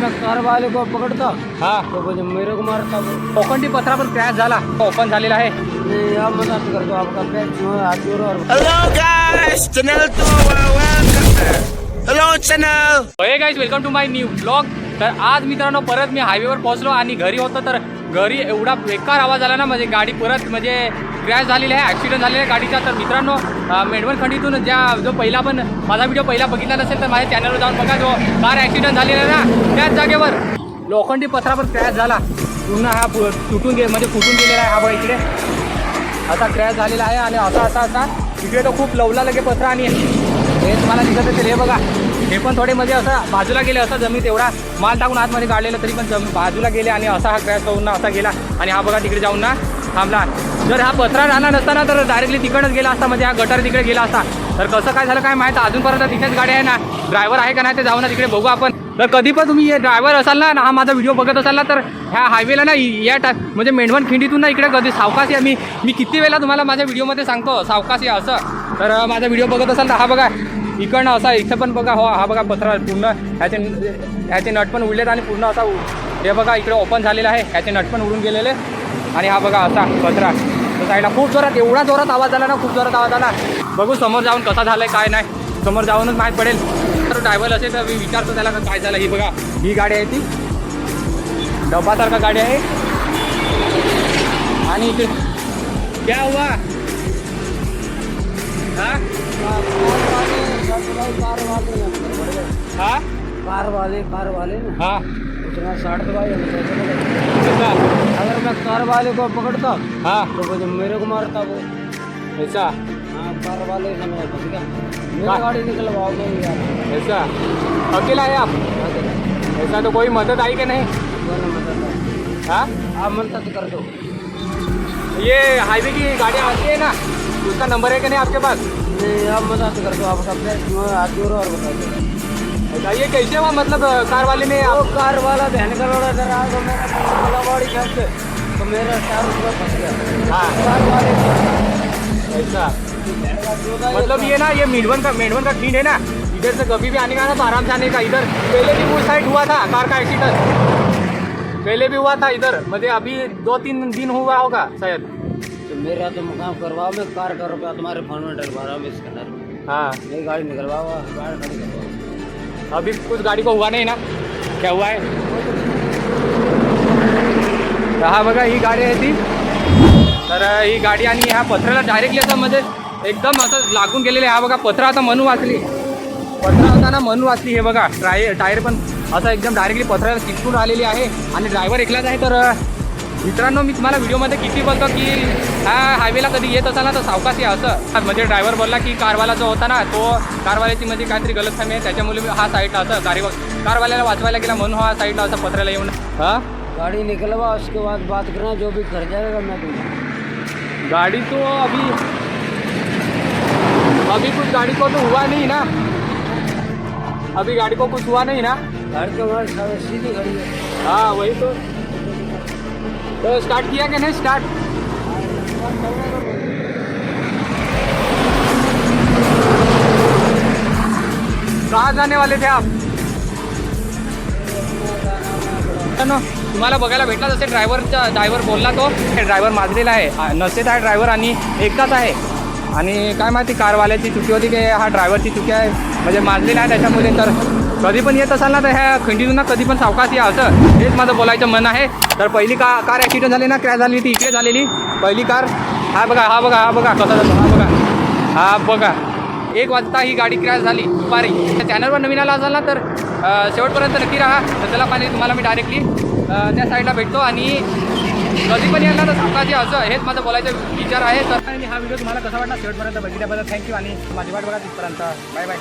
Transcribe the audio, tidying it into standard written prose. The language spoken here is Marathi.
मैं कार वाले को पकड़ता हाँ तो वो मेरे को मारता वो। लोखंडी पत्रा पण क्रॅश झाला, ओपन झालेला आहे. नहीं आप मदद कर दो, आपका पैर जो है हाथ जोड़ो और Hello guys, channel to welcome. Hello channel. Hey guys, welcome to my new blog. तर आज मित्रांनो परत मी हायवेवर पोहोचलो आणि घरी होतो. तर घरी एवढा बेकार आवाज आला ना, म्हणजे गाडी परत म्हणजे क्रॅश झालेली आहे, ॲक्सिडेंट झालेला आहे गाडीचा. तर मित्रांनो मेडवण खंडीतून जो पहिला पण माझा व्हिडिओ पहिला बघितला नसेल तर माझ्या चॅनलवर जाऊन बघा. जो कार ॲक्सिडेंट झालेला आहे ना, त्याच जागेवर लोखंडी पत्रा पण क्रॅश झाला. पूर्ण हा तुटून म्हणजे फुटून गेलेला आहे. हा बघा इकडे असा क्रॅश झालेला आहे आणि असा इकडे तो खूप लवला लगे पत्रा. आणि हे तुम्हाला दिसत असेल, हे बघा हे पण थोडे म्हणजे असं बाजूला गेले, असं जमीन एवढा माल टाकून आतमध्ये काढलेलं तरी पण बाजूला गेले आणि असा हा क्रॅश होऊन ना असा गेला. आणि हा बघा तिकडे जाऊन ना थांबला. जर हा पत्रा राहणार नसताना तर डायरेक्टली तिकडंच गेला असता, म्हणजे हा गटार तिकडे गेला असता. तर कसं काय झालं काय माहीत. अजूनपर्यंत तिथेच गाडी आहे ना, ड्रायव्हर आहे का नाही ते जाऊन ना तिकडे बघू आपण. तर कधी पण तुम्ही हे ड्रायव्हर असाल ना, हा माझा व्हिडिओ बघत असाल ना, तर ह्या हायवेला ना या म्हणजे मेंढवण खिंडीतून ना इकडे कधी सावकाश या. मी किती वेळा तुम्हाला माझ्या व्हिडिओमध्ये सांगतो सावकाश या असं. तर माझा व्हिडिओ बघत असाल तर हा बघा इकडनं असा इथं पण बघा, हो हा बघा पत्रा पूर्ण ह्याचे नट पण उडलेत आणि पूर्ण असा हे बघा इकडे ओपन झालेला आहे, ह्याचे नट पण उडून गेलेले. आणि हा बघा असा पत्रा साईडला खूप जोरात, एवढा जोरात आवाज आला ना, खूप जोरात आवाज आला. बघू समोर जाऊन कसा झालाय काय नाही, समोर जाऊनच माहीत पडेल. तर ड्रायव्हर असेल तर मी विचारतो त्याला काय झालं. ही बघा ही गाडी आहे, ती डब्बासारखा गाडी आहे. आणि इथे क्या हुआ हाँ कार वाले ना हाँ उतना 60 दवाई ऐसा अगर मैं कार वाले को पकड़ता हाँ तो वो मेरे को मारता वो। ऐसा हाँ कार वाले का मैं फंस गया, मेरी गाड़ी निकलवाओगे यार। ऐसा अकेला है आप? ऐसा तो कोई मदद आई कि नहीं? बोलो मदद हाँ आप मदद कर दो। ये हाईवे की गाड़ी आती है ना, उसका नंबर है कि नहीं आपके पास? नहीं आप मदद कर दो, आपका पैर जो है हाथ जोड़ो और बता दो। ऐसा ये कैसे हुआ, मतलब कार वाले ने वो कार वाला बहन का रोड़ा इधर आ तो मेरा गोलाबाड़ी छत से तो मेरा 4 रुपये फंस गया। हाँ कार वाले ऐसा मतलब ये ना, ये मेडवन का खींड है ना, इधर से कभी भी आने का ना तो आराम से आने का. इधर पहले भी उस साइड हुआ था कार का एक्सीडेंट, पहले भी हुआ था इधर, मतलब अभी 2-3 दिन हुआ होगा शायद. तो मेरा तो मुकाम करवाओ, मैं कार का रुपया तुम्हारे फोन में डलवा रहा हूँ इसके अंदर। हाँ मेरी गाड़ी निकलवाओ, गाड़ी खड़ी करवाओ। अभी कुछ गाड़ी को हुआ नहीं ना, क्या हुआ है. हा बघा ही गाडी आहे ती. तर ही गाडी आणि ह्या पत्र्याला डायरेक्टली असं म्हणजे एकदम असं लागून गेलेले. हा बघा पत्रा आता म्हणून वाचली, पत्रा होता ना म्हणून वाचली. हे बघा टायर पण असं एकदम डायरेक्टली पत्र्याला चिटकून आलेली आहे आणि ड्रायव्हर एकलाच आहे. तर मित्रांनो मी तुम्हाला व्हिडिओमध्ये किती बोलतो की ह्या हायवेला कधी येत असाल ना तर सावकाश या असं. म्हणजे ड्रायव्हर बोलला की कारवाला जो होता ना, तो कारवाल्याची म्हणजे काहीतरी गलतफहमी आहे, त्याच्यामुळे हा साईडला असं कारवाल्याला वाचवायला गेला म्हणून हा साईडला असं पत्र्याला येऊन. हां गाड़ी निकलवा, उसके बाद बात करना, जो भी कर जाएगा मैं दूँगा। गाड़ी तो अभी कुछ गाड़ी को तो हुआ नहीं ना, अभी गाड़ी को कुछ हुआ नहीं ना. गाड़ी तो हमारी सीधी खड़ी है। हाँ वही तो स्टार्ट किया कि नहीं स्टार्ट. कहाँ जाने वाले थे आप? तुम्हाला बघायला भेटलाच असेल ड्रायव्हर बोलला तो ड्रायव्हर माजलेला आहे, नसेत आहे ड्रायव्हर आणि एकटाच आहे. आणि काय माहिती कारवाल्याची चुकी होती की हा ड्रायव्हरची चुकी आहे, म्हणजे माजलेला आहे त्याच्यामुळे. तर कधी पण येत असाल ना तर ह्या खंडीतून ना कधी पण सावकाश या असं, हेच माझं बोलायचं मन आहे. तर पहिली कार ॲक्सिडेंट झाली ना, क्रॅश झाली ती इकडे झालेली पहिली कार. हा बघा कसा जातो, हा बघा 1 वाजता ही गाडी क्रॅश झाली दुपारी. त्या चॅनलवर नवीन आला असाल ना तर शेवटपर्यंत नक्की राहा. तर त्याला पाणी तुम्हाला मी डायरेक्टली त्या साईडला भेटतो आणि कधी पण यायला तर सावकाश या असं, हेच माझं बोलायचं विचार आहे. तर आणि हा व्हिडिओ तुम्हाला कसा वाटला शेवटपर्यंत बघितल्याबद्दल थँक्यू आणि माझी वाट बघा तिथपर्यंत. Bye bye.